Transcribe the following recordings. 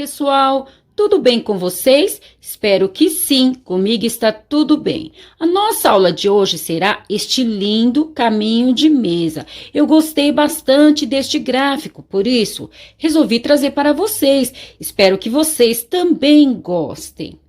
pessoal! Tudo bem com vocês? Espero que sim, comigo está tudo bem. A nossa aula de hoje será este lindo caminho de mesa. Eu gostei bastante deste gráfico, por isso resolvi trazer para vocês. Espero que vocês também gostem.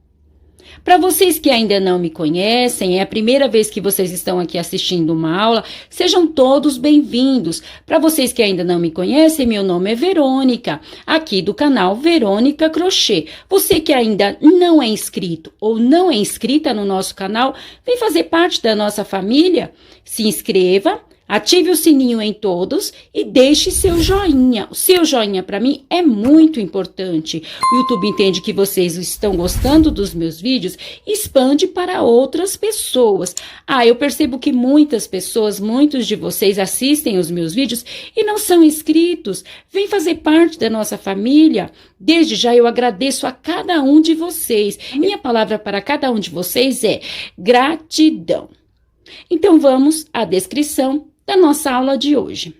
Para vocês que ainda não me conhecem, é a primeira vez que vocês estão aqui assistindo uma aula, sejam todos bem-vindos. Para vocês que ainda não me conhecem, meu nome é Verônica, aqui do canal Verônica Crochê. Você que ainda não é inscrito ou não é inscrita no nosso canal, vem fazer parte da nossa família? Se inscreva. Ative o sininho em todos e deixe seu joinha. O seu joinha para mim é muito importante. O YouTube entende que vocês estão gostando dos meus vídeos e expande para outras pessoas. Eu percebo que muitas pessoas, muitos de vocês assistem os meus vídeos e não são inscritos. Vem fazer parte da nossa família. Desde já eu agradeço a cada um de vocês. Minha palavra para cada um de vocês é gratidão. Então vamos à descrição da nossa aula de hoje.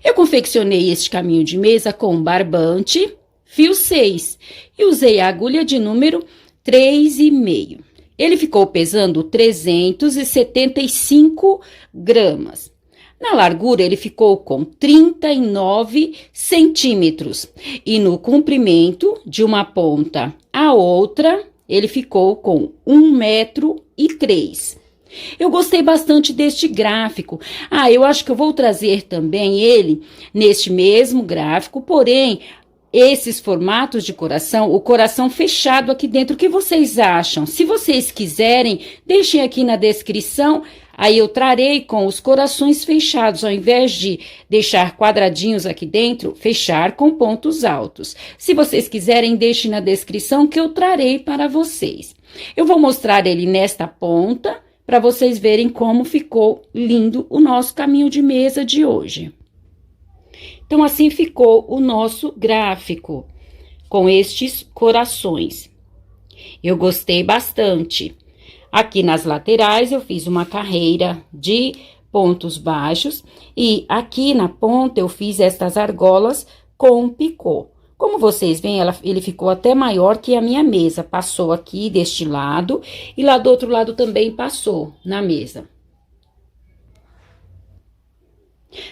Eu confeccionei este caminho de mesa com barbante, fio 6 e usei a agulha de número 3,5. Ele ficou pesando 375 gramas. Na largura, ele ficou com 39 centímetros e no comprimento, de uma ponta à outra, ele ficou com 1,3 m. Eu gostei bastante deste gráfico. Eu acho que eu vou trazer também ele neste mesmo gráfico, porém, esses formatos de coração, o coração fechado aqui dentro, o que vocês acham? Se vocês quiserem, deixem aqui na descrição, aí eu trarei com os corações fechados, ao invés de deixar quadradinhos aqui dentro, fechar com pontos altos. Se vocês quiserem, deixem na descrição que eu trarei para vocês. Eu vou mostrar ele nesta ponta, para vocês verem como ficou lindo o nosso caminho de mesa de hoje. Então, assim ficou o nosso gráfico, com estes corações. Eu gostei bastante. Aqui nas laterais, eu fiz uma carreira de pontos baixos, e aqui na ponta, eu fiz estas argolas com picô. Como vocês veem, ele ficou até maior que a minha mesa. Passou aqui deste lado e lá do outro lado também passou na mesa.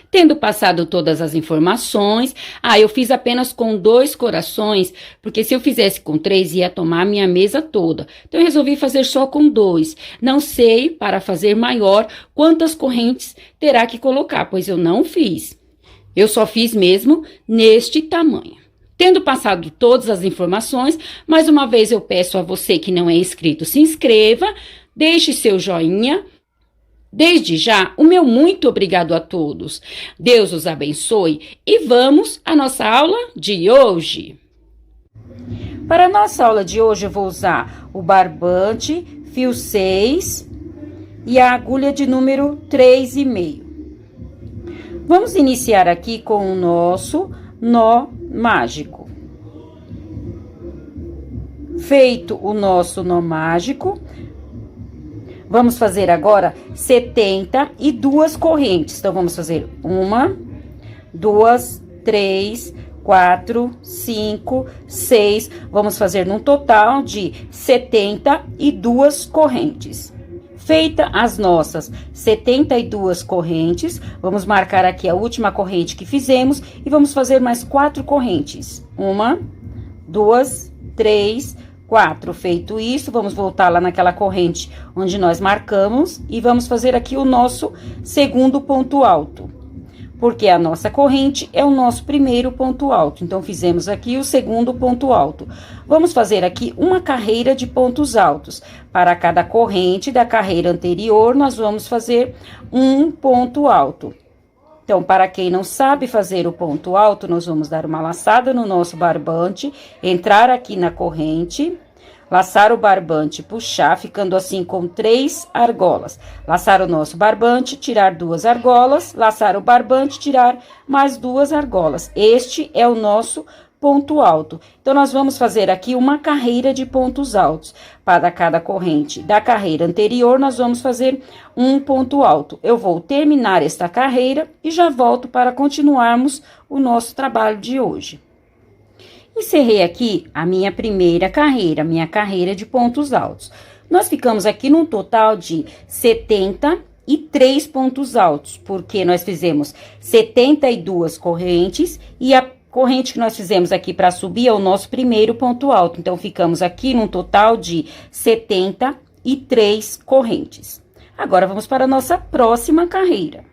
Tendo passado todas as informações, eu fiz apenas com 2 corações, porque se eu fizesse com 3 ia tomar a minha mesa toda. Então, eu resolvi fazer só com 2. Não sei, para fazer maior, quantas correntes terá que colocar, pois eu não fiz. Eu só fiz mesmo neste tamanho. Tendo passado todas as informações, mais uma vez eu peço a você que não é inscrito, se inscreva, deixe seu joinha. Desde já, o meu muito obrigado a todos. Deus os abençoe e vamos à nossa aula de hoje. Para a nossa aula de hoje, eu vou usar o barbante, fio 6 e a agulha de número 3,5. Vamos iniciar aqui com o nosso nó mágico. Feito o nosso nó mágico, vamos fazer agora 72 correntes. Então, vamos fazer 1, 2, 3, 4, 5, 6. Vamos fazer num total de 72 correntes. Feita as nossas 72 correntes, vamos marcar aqui a última corrente que fizemos e vamos fazer mais 4 correntes. 1, 2, 3, 4. Feito isso, vamos voltar lá naquela corrente onde nós marcamos e vamos fazer aqui o nosso segundo ponto alto. Porque a nossa corrente é o nosso primeiro ponto alto. Então, fizemos aqui o segundo ponto alto. Vamos fazer aqui uma carreira de pontos altos. Para cada corrente da carreira anterior, nós vamos fazer um ponto alto. Então, para quem não sabe fazer o ponto alto, nós vamos dar uma laçada no nosso barbante, entrar aqui na corrente, laçar o barbante, puxar, ficando assim com 3 argolas. Laçar o nosso barbante, tirar 2 argolas, laçar o barbante, tirar mais 2 argolas. Este é o nosso ponto alto. Então, nós vamos fazer aqui uma carreira de pontos altos. Para cada corrente da carreira anterior, nós vamos fazer um ponto alto. Eu vou terminar esta carreira e já volto para continuarmos o nosso trabalho de hoje. Encerrei aqui a minha primeira carreira, minha carreira de pontos altos. Nós ficamos aqui num total de 73 pontos altos, porque nós fizemos 72 correntes e a corrente que nós fizemos aqui para subir é o nosso primeiro ponto alto. Então, ficamos aqui num total de 73 correntes. Agora, vamos para a nossa próxima carreira.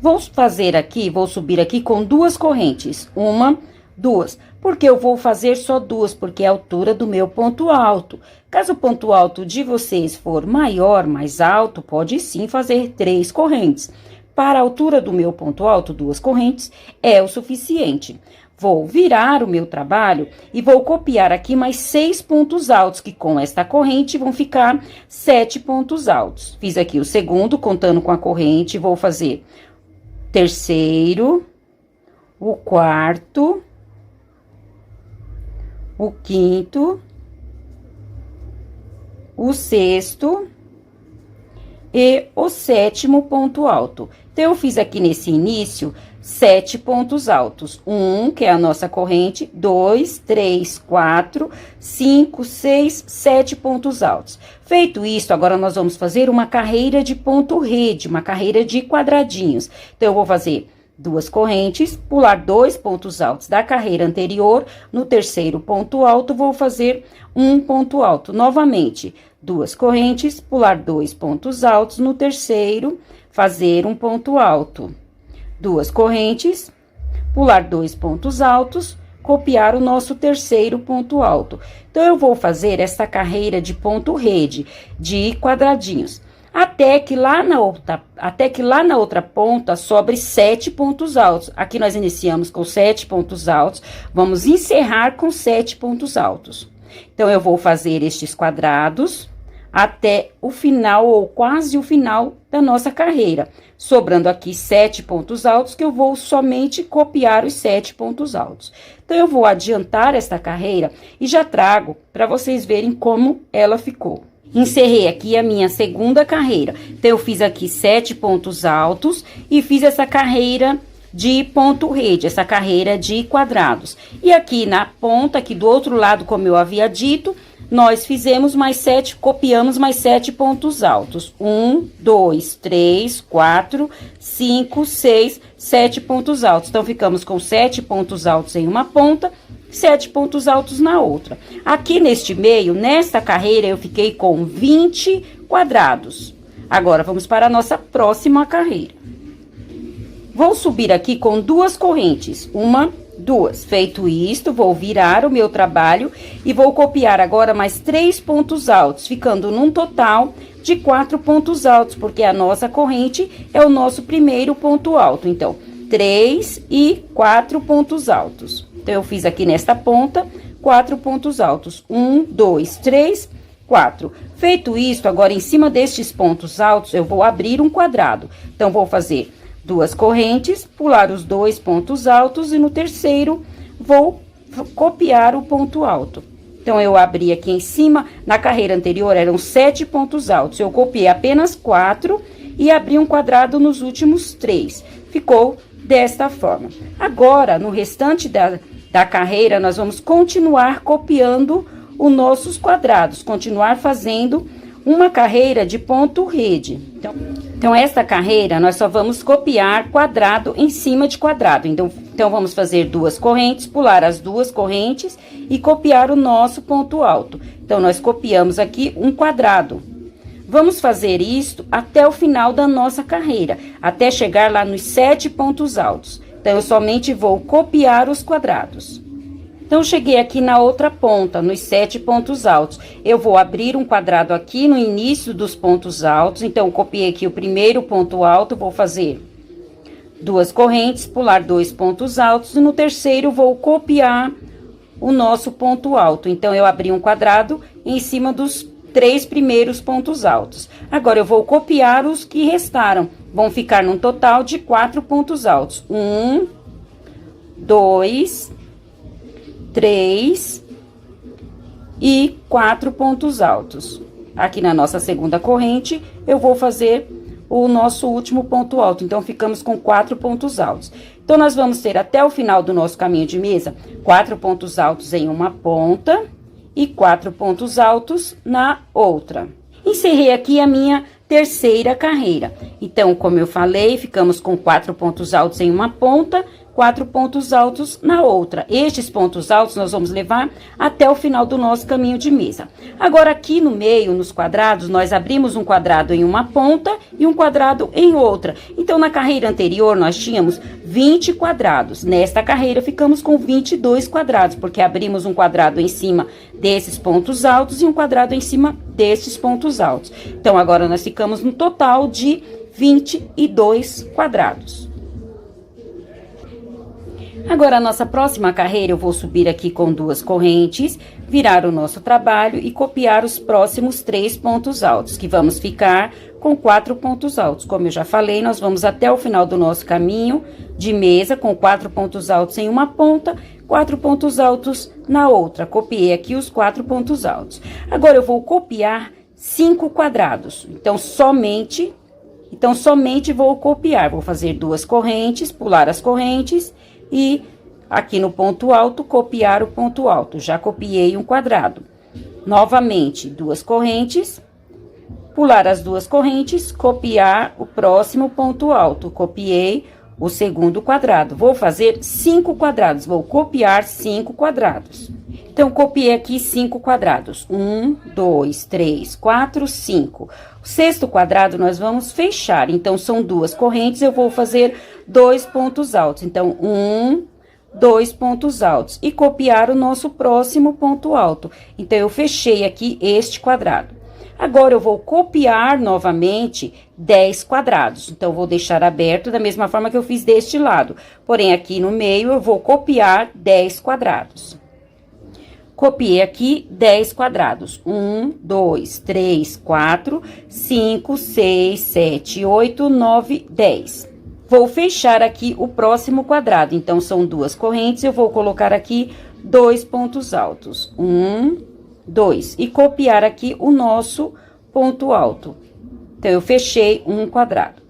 Vou fazer aqui, vou subir aqui com duas correntes. Uma, duas. Porque eu vou fazer só duas, porque é a altura do meu ponto alto. Caso o ponto alto de vocês for maior, mais alto, pode sim fazer 3 correntes. Para a altura do meu ponto alto, 2 correntes é o suficiente. Vou virar o meu trabalho e vou copiar aqui mais 6 pontos altos, que com esta corrente vão ficar 7 pontos altos. Fiz aqui o segundo, contando com a corrente, vou fazer terceiro, o quarto, o quinto, o sexto e o sétimo ponto alto. Então, eu fiz aqui nesse início 7 pontos altos. 1, que é a nossa corrente, 2, 3, 4, 5, 6, 7 pontos altos. Feito isso, agora nós vamos fazer uma carreira de ponto rede, uma carreira de quadradinhos. Então, eu vou fazer 2 correntes, pular 2 pontos altos da carreira anterior. No terceiro ponto alto, vou fazer um ponto alto. Novamente, 2 correntes, pular 2 pontos altos. No terceiro, fazer um ponto alto. 2 correntes, pular 2 pontos altos, copiar o nosso terceiro ponto alto. Então, eu vou fazer essa carreira de ponto rede, de quadradinhos. Até que lá na outra ponta sobre 7 pontos altos. Aqui nós iniciamos com 7 pontos altos, vamos encerrar com 7 pontos altos. Então, eu vou fazer estes quadrados até o final, ou quase o final da nossa carreira. Sobrando aqui 7 pontos altos, que eu vou somente copiar os 7 pontos altos. Então, eu vou adiantar esta carreira e já trago para vocês verem como ela ficou. Encerrei aqui a minha segunda carreira. Então, eu fiz aqui 7 pontos altos e fiz essa carreira de ponto rede, essa carreira de quadrados. E aqui na ponta, aqui do outro lado, como eu havia dito, nós fizemos mais 7, copiamos mais 7 pontos altos. 1, 2, 3, 4, 5, 6, 7 pontos altos. Então, ficamos com 7 pontos altos em uma ponta, 7 pontos altos na outra. Aqui neste meio, nesta carreira, eu fiquei com 20 quadrados. Agora, vamos para a nossa próxima carreira. Vou subir aqui com 2 correntes, uma, 2. Feito isto, vou virar o meu trabalho e vou copiar agora mais 3 pontos altos, ficando num total de 4 pontos altos, porque a nossa corrente é o nosso primeiro ponto alto. Então, 3 e 4 pontos altos. Então, eu fiz aqui nesta ponta 4 pontos altos. 1, 2, 3, 4. Feito isto, agora em cima destes pontos altos, eu vou abrir um quadrado. Então, vou fazer 2 correntes, pular os 2 pontos altos e no terceiro vou copiar o ponto alto. Então, eu abri aqui em cima, na carreira anterior eram 7 pontos altos, eu copiei apenas 4 e abri um quadrado nos últimos 3. Ficou desta forma. Agora, no restante da carreira, nós vamos continuar copiando os nossos quadrados, continuar fazendo uma carreira de ponto rede. Então, esta carreira, nós só vamos copiar quadrado em cima de quadrado. Então, vamos fazer 2 correntes, pular as 2 correntes e copiar o nosso ponto alto. Então, nós copiamos aqui um quadrado. Vamos fazer isto até o final da nossa carreira, até chegar lá nos 7 pontos altos. Então, eu somente vou copiar os quadrados. Então, cheguei aqui na outra ponta, nos 7 pontos altos. Eu vou abrir um quadrado aqui no início dos pontos altos. Então, copiei aqui o primeiro ponto alto, vou fazer 2 correntes, pular 2 pontos altos. E no terceiro, vou copiar o nosso ponto alto. Então, eu abri um quadrado em cima dos 3 primeiros pontos altos. Agora, eu vou copiar os que restaram. Vão ficar num total de 4 pontos altos. 1, 2, 3 e 4 pontos altos. Aqui na nossa segunda corrente, eu vou fazer o nosso último ponto alto. Então, ficamos com 4 pontos altos. Então, nós vamos ter até o final do nosso caminho de mesa 4 pontos altos em uma ponta e 4 pontos altos na outra. Encerrei aqui a minha terceira carreira. Então, como eu falei, ficamos com 4 pontos altos em uma ponta, 4 pontos altos na outra. Estes pontos altos nós vamos levar até o final do nosso caminho de mesa. Agora, aqui no meio, nos quadrados, nós abrimos um quadrado em uma ponta e um quadrado em outra. Então, na carreira anterior, nós tínhamos 20 quadrados. Nesta carreira, ficamos com 22 quadrados, porque abrimos um quadrado em cima desses pontos altos e um quadrado em cima destes pontos altos. Então, agora nós ficamos no total de 22 quadrados. Agora, a nossa próxima carreira, eu vou subir aqui com 2 correntes, virar o nosso trabalho e copiar os próximos 3 pontos altos, que vamos ficar com 4 pontos altos. Como eu já falei, nós vamos até o final do nosso caminho de mesa, com 4 pontos altos em uma ponta, 4 pontos altos na outra. Copiei aqui os 4 pontos altos. Agora, eu vou copiar 5 quadrados. Então, somente vou copiar. Vou fazer 2 correntes, pular as correntes e aqui no ponto alto, copiar o ponto alto. Já copiei um quadrado. Novamente, 2 correntes, pular as 2 correntes, copiar o próximo ponto alto. Copiei o segundo quadrado. Vou fazer 5 quadrados, vou copiar 5 quadrados. Então, copiei aqui 5 quadrados. 1, 2, 3, 4, 5. O sexto quadrado nós vamos fechar. Então, são 2 correntes, eu vou fazer 2 pontos altos. Então, 1, 2 pontos altos. E copiar o nosso próximo ponto alto. Então, eu fechei aqui este quadrado. Agora, eu vou copiar novamente 10 quadrados. Então, vou deixar aberto da mesma forma que eu fiz deste lado. Porém, aqui no meio, eu vou copiar 10 quadrados. Copiei aqui 10 quadrados. 1, 2, 3, 4, 5, 6, 7, 8, 9, 10. Vou fechar aqui o próximo quadrado. Então, são 2 correntes, eu vou colocar aqui 2 pontos altos. 1, 2. E copiar aqui o nosso ponto alto. Então, eu fechei um quadrado.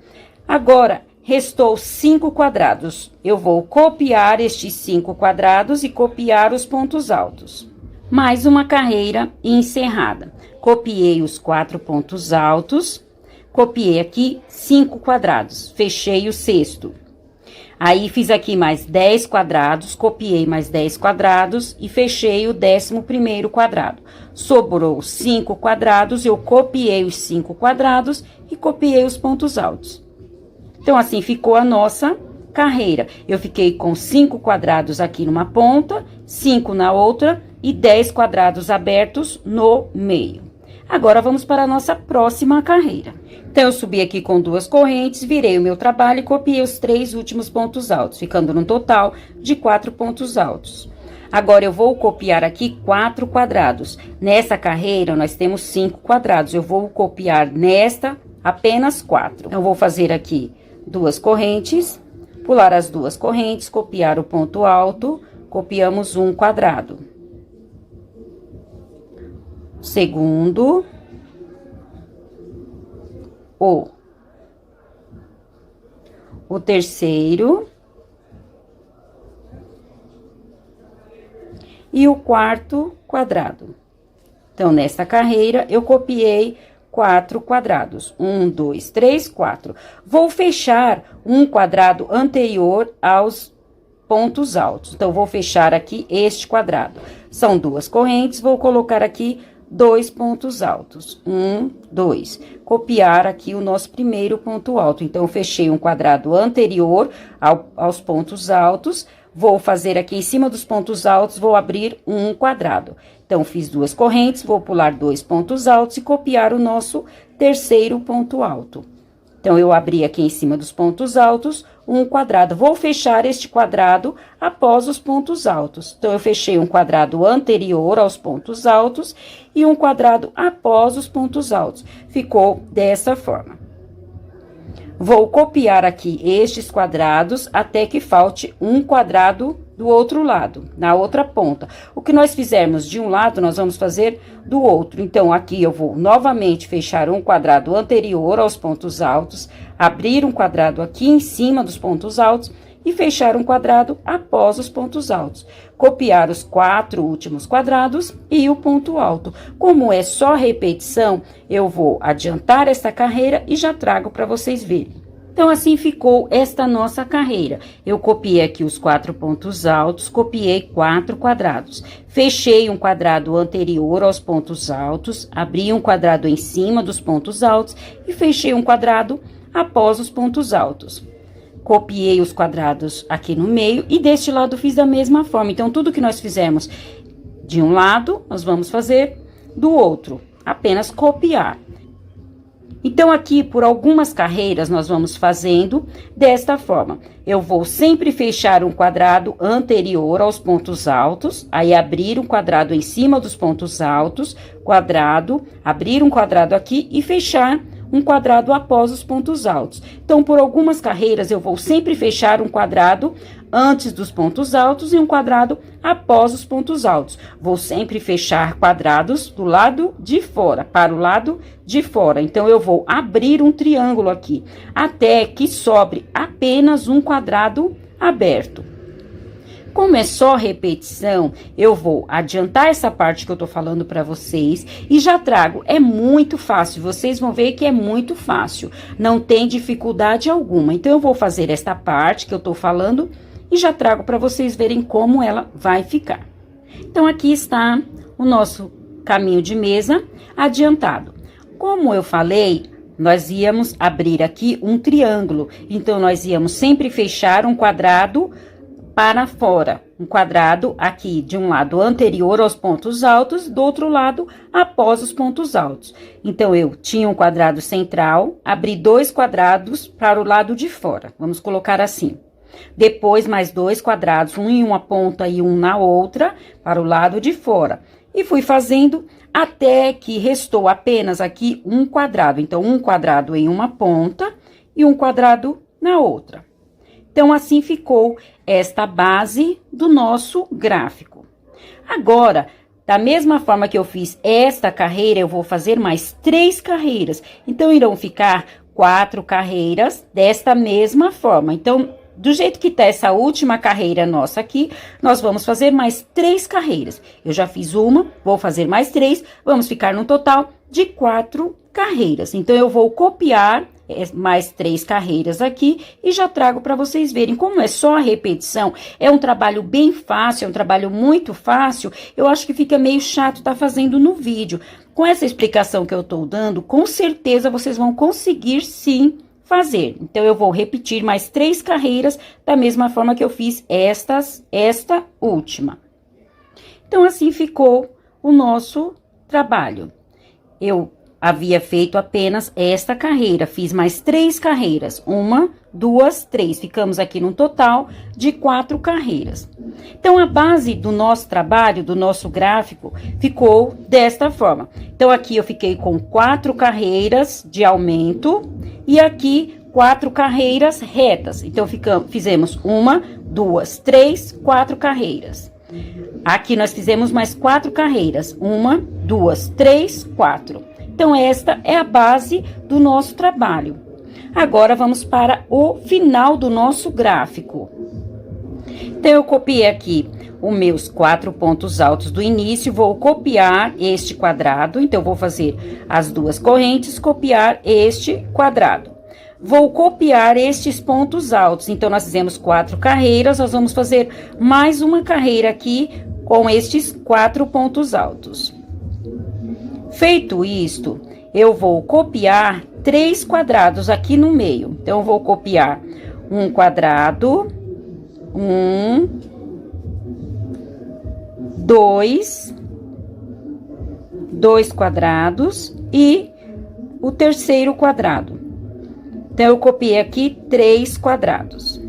Agora, restou 5 quadrados. Eu vou copiar estes 5 quadrados e copiar os pontos altos. Mais uma carreira encerrada. Copiei os 4 pontos altos, copiei aqui 5 quadrados, fechei o sexto. Aí, fiz aqui mais 10 quadrados, copiei mais 10 quadrados e fechei o 11º quadrado. Sobrou 5 quadrados, eu copiei os 5 quadrados e copiei os pontos altos. Então, assim ficou a nossa carreira. Eu fiquei com 5 quadrados aqui numa ponta, 5 na outra e 10 quadrados abertos no meio. Agora, vamos para a nossa próxima carreira. Então, eu subi aqui com 2 correntes, virei o meu trabalho e copiei os 3 últimos pontos altos, ficando no total de 4 pontos altos. Agora, eu vou copiar aqui 4 quadrados. Nessa carreira, nós temos 5 quadrados. Eu vou copiar nesta apenas 4. Eu vou fazer aqui 2 correntes, pular as 2 correntes, copiar o ponto alto, copiamos um quadrado. Segundo, o terceiro e o quarto quadrado. Então, nesta carreira, eu copiei 4 quadrados. 1, 2, 3, 4. Vou fechar um quadrado anterior aos pontos altos. Então, vou fechar aqui este quadrado. São 2 correntes, vou colocar aqui 2 pontos altos. 1, 2. Copiar aqui o nosso primeiro ponto alto. Então, eu fechei um quadrado anterior aos pontos altos. Vou fazer aqui em cima dos pontos altos, vou abrir um quadrado. Então, fiz 2 correntes, vou pular 2 pontos altos e copiar o nosso terceiro ponto alto. Então, eu abri aqui em cima dos pontos altos um quadrado. Vou fechar este quadrado após os pontos altos. Então, eu fechei um quadrado anterior aos pontos altos e um quadrado após os pontos altos. Ficou dessa forma. Vou copiar aqui estes quadrados até que falte um quadrado do outro lado, na outra ponta. O que nós fizermos de um lado, nós vamos fazer do outro. Então, aqui eu vou novamente fechar um quadrado anterior aos pontos altos, abrir um quadrado aqui em cima dos pontos altos e fechar um quadrado após os pontos altos. Copiar os 4 últimos quadrados e o ponto alto. Como é só repetição, eu vou adiantar esta carreira e já trago para vocês verem. Então, assim ficou esta nossa carreira. Eu copiei aqui os 4 pontos altos, copiei 4 quadrados. Fechei um quadrado anterior aos pontos altos, abri um quadrado em cima dos pontos altos e fechei um quadrado após os pontos altos. Copiei os quadrados aqui no meio e deste lado fiz da mesma forma. Então, tudo que nós fizemos de um lado, nós vamos fazer do outro, apenas copiar. Então, aqui, por algumas carreiras, nós vamos fazendo desta forma. Eu vou sempre fechar um quadrado anterior aos pontos altos, aí abrir um quadrado em cima dos pontos altos, quadrado, abrir um quadrado aqui e fechar um quadrado após os pontos altos. Então, por algumas carreiras, eu vou sempre fechar um quadrado antes dos pontos altos e um quadrado após os pontos altos. Vou sempre fechar quadrados do lado de fora, para o lado de fora. Então, eu vou abrir um triângulo aqui, até que sobre apenas um quadrado aberto. Como é só repetição, eu vou adiantar essa parte que eu tô falando para vocês e já trago. É muito fácil, vocês vão ver que é muito fácil, não tem dificuldade alguma. Então, eu vou fazer esta parte que eu tô falando e já trago para vocês verem como ela vai ficar. Então, aqui está o nosso caminho de mesa adiantado. Como eu falei, nós íamos abrir aqui um triângulo, então, nós íamos sempre fechar um quadrado para fora, um quadrado aqui de um lado anterior aos pontos altos, do outro lado após os pontos altos. Então, eu tinha um quadrado central, abri 2 quadrados para o lado de fora, vamos colocar assim. Depois, mais 2 quadrados, um em uma ponta e um na outra, para o lado de fora. E fui fazendo até que restou apenas aqui um quadrado. Então, um quadrado em uma ponta e um quadrado na outra. Então, assim ficou esta base do nosso gráfico. Agora, da mesma forma que eu fiz esta carreira, eu vou fazer mais 3 carreiras. Então, irão ficar 4 carreiras desta mesma forma. Então, do jeito que tá essa última carreira nossa aqui, nós vamos fazer mais 3 carreiras. Eu já fiz uma, vou fazer mais 3, vamos ficar no total de 4 carreiras. Então, eu vou copiar mais 3 carreiras aqui e já trago para vocês verem. Como é só a repetição, é um trabalho bem fácil, é um trabalho muito fácil. Eu acho que fica meio chato tá fazendo no vídeo. Com essa explicação que eu tô dando, com certeza vocês vão conseguir sim fazer. Então, eu vou repetir mais 3 carreiras da mesma forma que eu fiz esta última. Então, assim ficou o nosso trabalho. Eu havia feito apenas esta carreira, fiz mais 3 carreiras, 1, 2, 3, ficamos aqui num total de 4 carreiras. Então, a base do nosso trabalho, do nosso gráfico, ficou desta forma. Então, aqui eu fiquei com 4 carreiras de aumento e aqui 4 carreiras retas. Então, fizemos 1, 2, 3, 4 carreiras. Aqui nós fizemos mais 4 carreiras, 1, 2, 3, 4. Então, esta é a base do nosso trabalho. Agora, vamos para o final do nosso gráfico. Então, eu copiei aqui os meus 4 pontos altos do início, vou copiar este quadrado. Então, vou fazer as 2 correntes, copiar este quadrado. Vou copiar estes pontos altos. Então, nós fizemos 4 carreiras, nós vamos fazer mais uma carreira aqui com estes 4 pontos altos. Feito isto, eu vou copiar 3 quadrados aqui no meio. Então, eu vou copiar um quadrado, 2 quadrados e o terceiro quadrado. Então, eu copiei aqui 3 quadrados.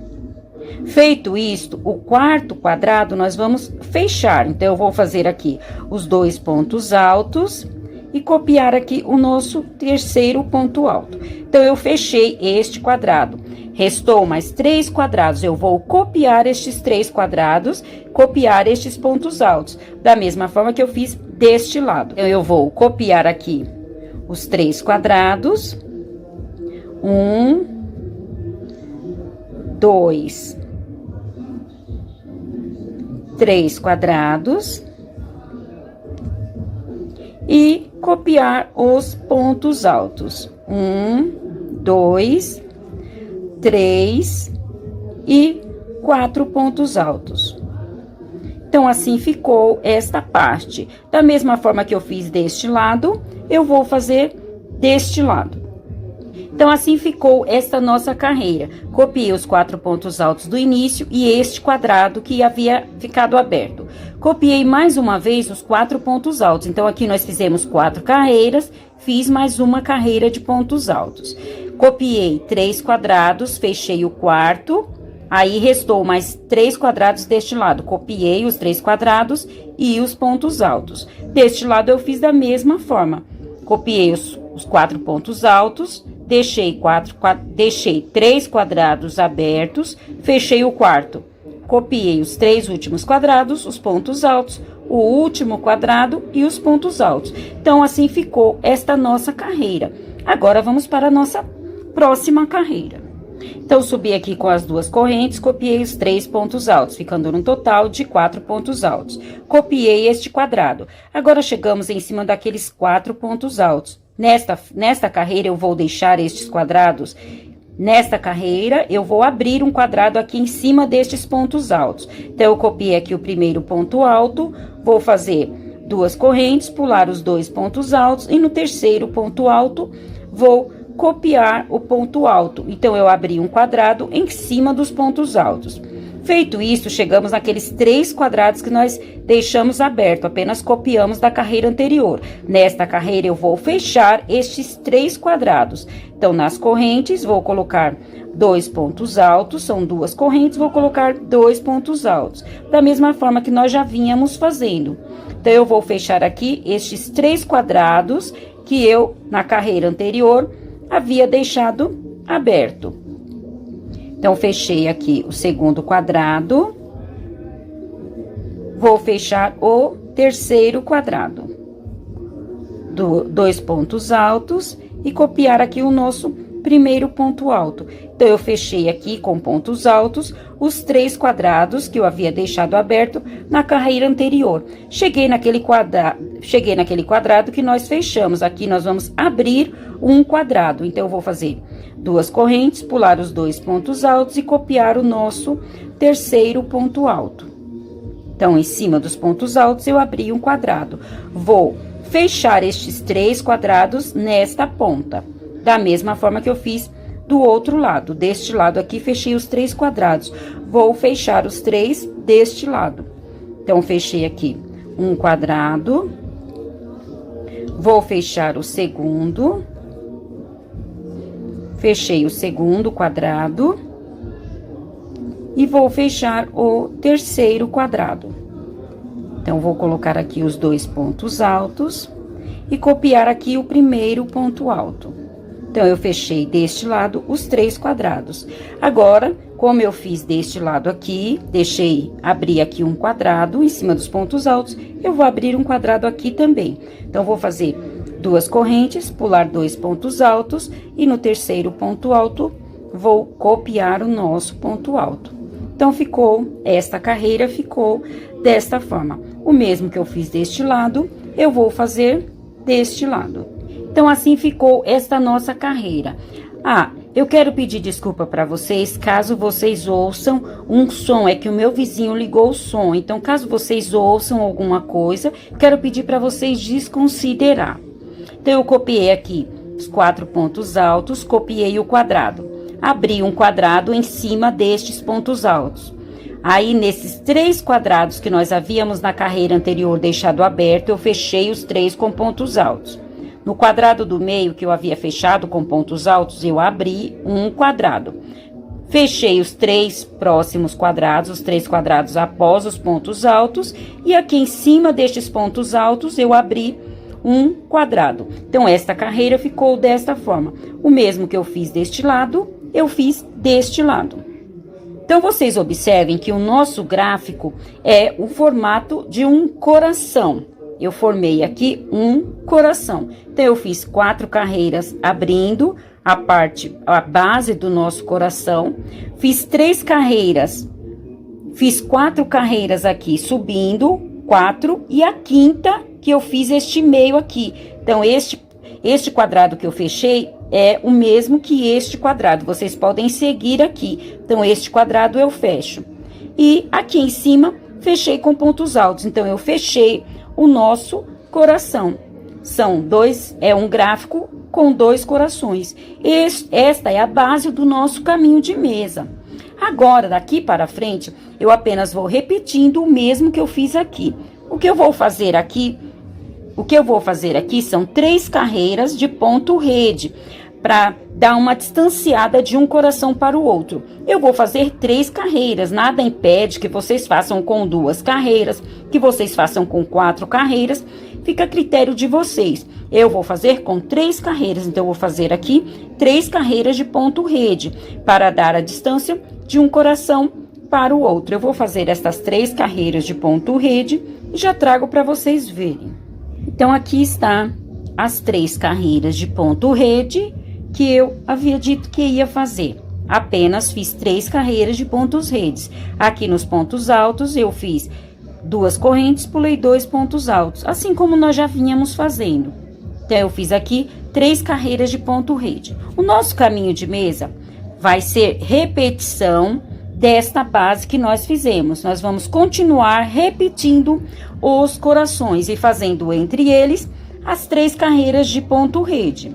Feito isto, o quarto quadrado nós vamos fechar. Então, eu vou fazer aqui os 2 pontos altos e copiar aqui o nosso terceiro ponto alto. Então, eu fechei este quadrado. Restou mais 3 quadrados. Eu vou copiar estes 3 quadrados, copiar estes pontos altos, da mesma forma que eu fiz deste lado. Então, eu vou copiar aqui os 3 quadrados. 1, 2, 3 quadrados e copiar os pontos altos. 1, 2, 3 e 4 pontos altos. Então, assim ficou esta parte. Da mesma forma que eu fiz deste lado, eu vou fazer deste lado. Então, assim ficou esta nossa carreira. Copiei os 4 pontos altos do início e este quadrado que havia ficado aberto. Copiei mais uma vez os 4 pontos altos. Então, aqui nós fizemos 4 carreiras, fiz mais uma carreira de pontos altos. Copiei 3 quadrados, fechei o quarto, aí restou mais 3 quadrados deste lado. Copiei os 3 quadrados e os pontos altos. Deste lado, eu fiz da mesma forma. Copiei os 4 pontos altos, deixei 3 quadrados abertos, fechei o quarto. Copiei os 3 últimos quadrados, os pontos altos, o último quadrado e os pontos altos. Então, assim ficou esta nossa carreira. Agora, vamos para a nossa próxima carreira. Então, subi aqui com as 2 correntes, copiei os 3 pontos altos, ficando no total de 4 pontos altos. Copiei este quadrado. Agora, chegamos em cima daqueles 4 pontos altos. Nesta carreira, eu vou deixar estes quadrados. Nesta carreira, eu vou abrir um quadrado aqui em cima destes pontos altos. Então, eu copiei aqui o primeiro ponto alto, vou fazer 2 correntes, pular os 2 pontos altos e no terceiro ponto alto, vou copiar o ponto alto. Então, eu abri um quadrado em cima dos pontos altos. Feito isso, chegamos naqueles 3 quadrados que nós deixamos aberto, apenas copiamos da carreira anterior. Nesta carreira, eu vou fechar estes 3 quadrados. Então, nas correntes, vou colocar 2 pontos altos, são 2 correntes, vou colocar 2 pontos altos. Da mesma forma que nós já vínhamos fazendo. Então, eu vou fechar aqui estes 3 quadrados que eu, na carreira anterior, havia deixado aberto. Então, fechei aqui o segundo quadrado. Vou fechar o terceiro quadrado. 2 pontos altos e copiar aqui o nosso primeiro ponto alto. Então, eu fechei aqui com pontos altos os 3 quadrados que eu havia deixado aberto na carreira anterior. Cheguei naquele quadrado que nós fechamos. Aqui nós vamos abrir um quadrado. Então, eu vou fazer 2 correntes, pular os 2 pontos altos e copiar o nosso terceiro ponto alto. Então, em cima dos pontos altos, eu abri um quadrado. Vou fechar estes 3 quadrados nesta ponta. Da mesma forma que eu fiz do outro lado. Deste lado aqui, fechei os 3 quadrados. Vou fechar os 3 deste lado. Então, fechei aqui um quadrado. Vou fechar o segundo. Fechei o segundo quadrado. E vou fechar o terceiro quadrado. Então, vou colocar aqui os 2 pontos altos e copiar aqui o primeiro ponto alto. Então, eu fechei deste lado os 3 quadrados. Agora, como eu fiz deste lado aqui, abri aqui um quadrado em cima dos pontos altos, eu vou abrir um quadrado aqui também. Então, vou fazer 2 correntes, pular 2 pontos altos e no terceiro ponto alto, vou copiar o nosso ponto alto. Então, esta carreira ficou desta forma. O mesmo que eu fiz deste lado, eu vou fazer deste lado. Então, assim ficou esta nossa carreira. Eu quero pedir desculpa para vocês, caso vocês ouçam um som, é que o meu vizinho ligou o som. Então, caso vocês ouçam alguma coisa, quero pedir para vocês desconsiderar. Então, eu copiei aqui os 4 pontos altos, copiei o quadrado. Abri um quadrado em cima destes pontos altos. Aí, nesses 3 quadrados que nós havíamos na carreira anterior deixado aberto, eu fechei os 3 com pontos altos. No quadrado do meio, que eu havia fechado com pontos altos, eu abri um quadrado. Fechei os 3 próximos quadrados, os 3 quadrados após os pontos altos. E aqui em cima destes pontos altos, eu abri um quadrado. Então, esta carreira ficou desta forma. O mesmo que eu fiz deste lado, eu fiz deste lado. Então, vocês observem que o nosso gráfico é o formato de um coração. Eu formei aqui um coração. Então, eu fiz 4 carreiras abrindo a base do nosso coração. Fiz 3 carreiras Fiz 4 carreiras aqui, subindo 4, e a quinta que eu fiz este meio aqui. Então, este quadrado que eu fechei é o mesmo que este quadrado. Vocês podem seguir aqui. Então, este quadrado eu fecho. E aqui em cima, fechei com pontos altos. Então, eu fechei o nosso coração. É um gráfico com 2 corações. Esta é a base do nosso caminho de mesa. Agora, daqui para frente, eu apenas vou repetindo o mesmo que eu fiz aqui. O que eu vou fazer aqui são 3 carreiras de ponto rede, para dar uma distanciada de um coração para o outro. Eu vou fazer 3 carreiras, nada impede que vocês façam com 2 carreiras, que vocês façam com 4 carreiras, fica a critério de vocês. Eu vou fazer com 3 carreiras, então eu vou fazer aqui 3 carreiras de ponto rede, para dar a distância de um coração para o outro. Eu vou fazer estas 3 carreiras de ponto rede e já trago para vocês verem. Então, aqui está as 3 carreiras de ponto rede que eu havia dito que ia fazer. Apenas fiz 3 carreiras de pontos redes. Aqui nos pontos altos, eu fiz 2 correntes, pulei 2 pontos altos, assim como nós já vínhamos fazendo. Então, eu fiz aqui 3 carreiras de ponto rede. O nosso caminho de mesa vai ser repetição desta base que nós fizemos. Nós vamos continuar repetindo os corações e fazendo entre eles as 3 carreiras de ponto rede.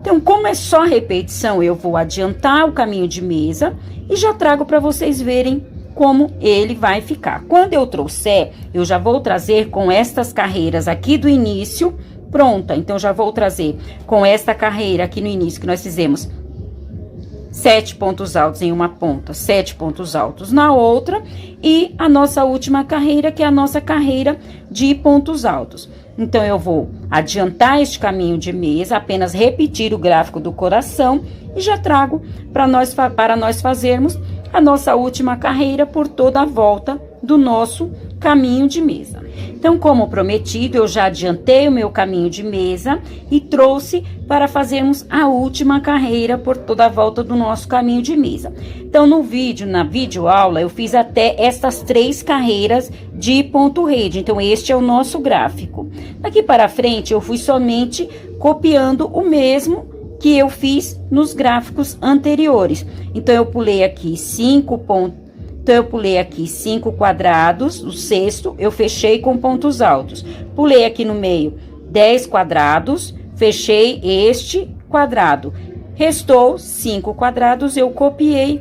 Então, como é só repetição, eu vou adiantar o caminho de mesa e já trago para vocês verem como ele vai ficar. Quando eu trouxer, eu já vou trazer com estas carreiras aqui do início pronta. Então, já vou trazer com esta carreira aqui no início que nós fizemos 7 pontos altos em uma ponta, 7 pontos altos na outra, e a nossa última carreira, que é a nossa carreira de pontos altos. Então, eu vou adiantar este caminho de mesa, apenas repetir o gráfico do coração, e já trago para nós fazermos a nossa última carreira por toda a volta do nosso caminho de mesa. Então, como prometido, eu já adiantei o meu caminho de mesa e trouxe para fazermos a última carreira por toda a volta do nosso caminho de mesa. Então, na videoaula, eu fiz até estas 3 carreiras de ponto rede. Então, este é o nosso gráfico. Daqui para frente, eu fui somente copiando o mesmo que eu fiz nos gráficos anteriores. Então, eu pulei aqui 5 pontos. Então, eu pulei aqui 5 quadrados, o sexto eu fechei com pontos altos. Pulei aqui no meio 10 quadrados, fechei este quadrado. Restou 5 quadrados, eu copiei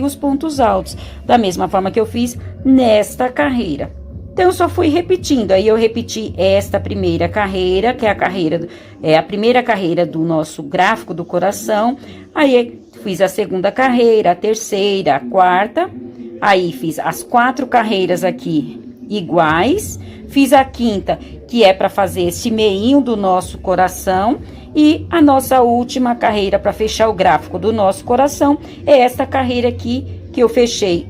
os pontos altos, da mesma forma que eu fiz nesta carreira. Então, eu só fui repetindo, aí eu repeti esta primeira carreira, que é a primeira carreira do nosso gráfico do coração. Aí, fiz a segunda carreira, a terceira, a quarta. Aí, fiz as 4 carreiras aqui iguais, fiz a quinta, que é para fazer esse meinho do nosso coração, e a nossa última carreira para fechar o gráfico do nosso coração é esta carreira aqui, que eu fechei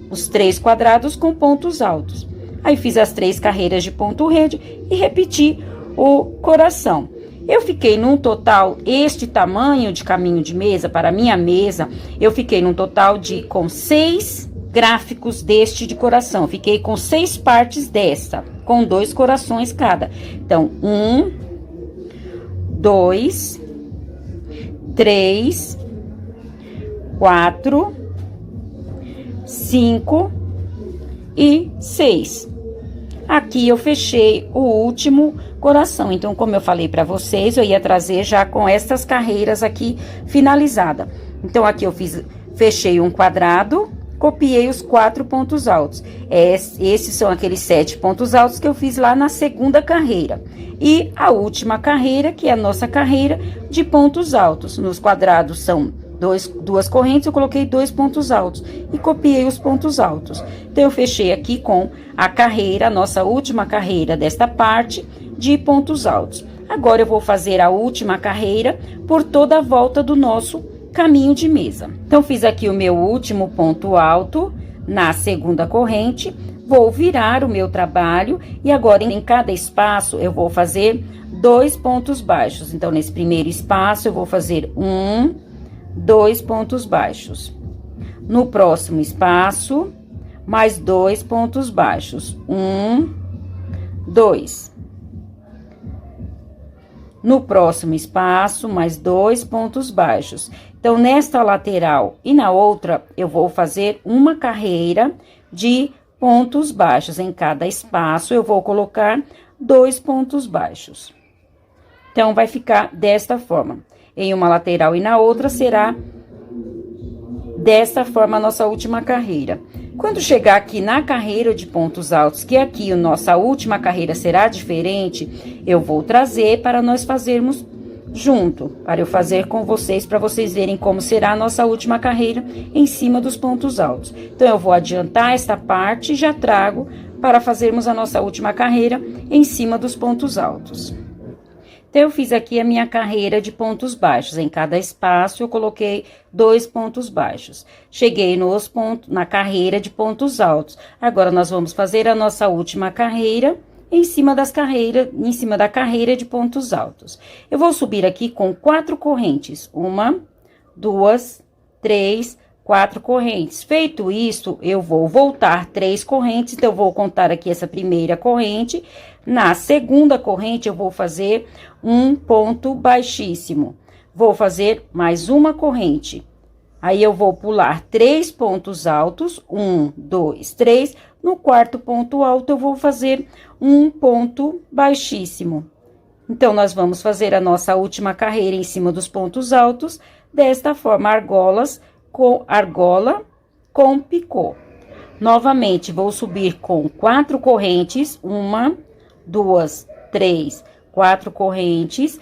os 3 quadrados com pontos altos. Aí, fiz as 3 carreiras de ponto rede e repeti o coração. Eu fiquei num total, este tamanho de caminho de mesa, para a minha mesa, eu fiquei num total com 6 gráficos deste de coração. Fiquei com 6 partes desta, com 2 corações cada. Então, 1, 2, 3, 4, 5 e 6. Aqui eu fechei o último coração. Então, como eu falei para vocês, eu ia trazer já com estas carreiras aqui finalizada. Então, aqui eu fechei um quadrado, copiei os 4 pontos altos. Esses são aqueles 7 pontos altos que eu fiz lá na segunda carreira. E a última carreira, que é a nossa carreira de pontos altos. Nos quadrados são 2 correntes, eu coloquei 2 pontos altos e copiei os pontos altos. Então, eu fechei aqui com a carreira, a nossa última carreira desta parte de pontos altos. Agora, eu vou fazer a última carreira por toda a volta do nosso caminho de mesa. Então, fiz aqui o meu último ponto alto na segunda corrente, vou virar o meu trabalho e agora em cada espaço eu vou fazer 2 pontos baixos. Então, nesse primeiro espaço eu vou fazer 2 pontos baixos. No próximo espaço, mais 2 pontos baixos. 1, 2. No próximo espaço, mais 2 pontos baixos. Então, nesta lateral e na outra, eu vou fazer uma carreira de pontos baixos. Em cada espaço, eu vou colocar 2 pontos baixos. Então, vai ficar desta forma. Em uma lateral e na outra, será desta forma a nossa última carreira. Quando chegar aqui na carreira de pontos altos, que aqui a nossa última carreira será diferente, eu vou trazer para nós fazermos junto, para eu fazer com vocês, para vocês verem como será a nossa última carreira em cima dos pontos altos. Então, eu vou adiantar esta parte e já trago para fazermos a nossa última carreira em cima dos pontos altos. Então, eu fiz aqui a minha carreira de pontos baixos. Em cada espaço, eu coloquei 2 pontos baixos. Cheguei na carreira de pontos altos. Agora, nós vamos fazer a nossa última carreira em cima da carreira de pontos altos. Eu vou subir aqui com 4 correntes. 1, 2, 3, 4 correntes. Feito isso, eu vou voltar 3 correntes. Então, eu vou contar aqui essa primeira corrente. Na segunda corrente, eu vou fazer um ponto baixíssimo. Vou fazer mais uma corrente. Aí, eu vou pular 3 pontos altos. 1, 2, 3. No quarto ponto alto, eu vou fazer um ponto baixíssimo. Então, nós vamos fazer a nossa última carreira em cima dos pontos altos. Desta forma, argola com picô. Novamente, vou subir com 4 correntes. 1, 2, 3, 4 correntes,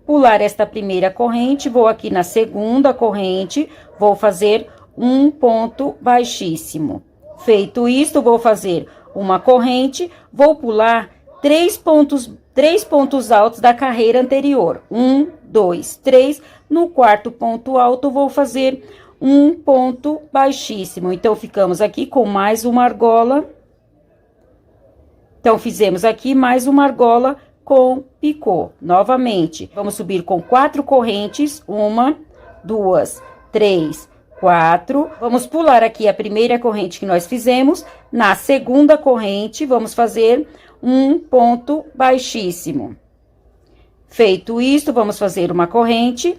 pular esta primeira corrente, vou aqui na segunda corrente, vou fazer um ponto baixíssimo. Feito isto, vou fazer uma corrente, vou pular 3 pontos altos da carreira anterior. 1, 2, 3, no quarto ponto alto, vou fazer um ponto baixíssimo. Então, ficamos aqui com mais uma argola. Então, fizemos aqui mais uma argola com picô. Novamente, vamos subir com 4 correntes. 1, 2, 3, 4. Vamos pular aqui a primeira corrente que nós fizemos. Na segunda corrente, vamos fazer um ponto baixíssimo. Feito isto, vamos fazer uma corrente.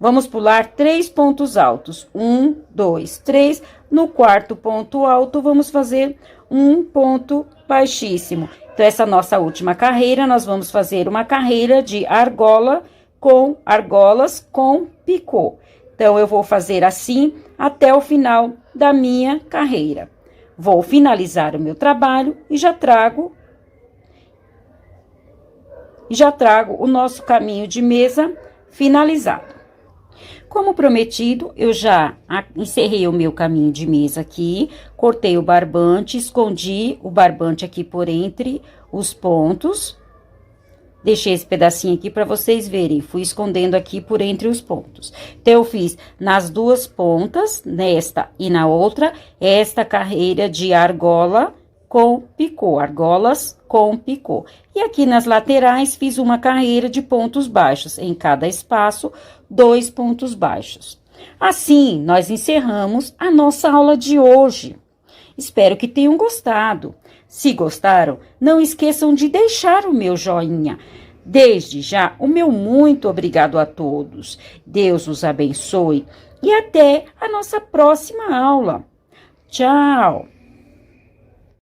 Vamos pular 3 pontos altos. 1, 2, 3. No quarto ponto alto, vamos fazer um ponto baixíssimo. Então, essa nossa última carreira, nós vamos fazer uma carreira de argolas com picô. Então, eu vou fazer assim até o final da minha carreira. Vou finalizar o meu trabalho e já trago o nosso caminho de mesa finalizado. Como prometido, eu já encerrei o meu caminho de mesa aqui, cortei o barbante, escondi o barbante aqui por entre os pontos. Deixei esse pedacinho aqui para vocês verem, fui escondendo aqui por entre os pontos. Então, eu fiz nas duas pontas, nesta e na outra, esta carreira de argolas com picô. E aqui nas laterais, fiz uma carreira de pontos baixos, em cada espaço, 2 pontos baixos. Assim, nós encerramos a nossa aula de hoje. Espero que tenham gostado. Se gostaram, não esqueçam de deixar o meu joinha. Desde já, o meu muito obrigado a todos. Deus os abençoe e até a nossa próxima aula. Tchau!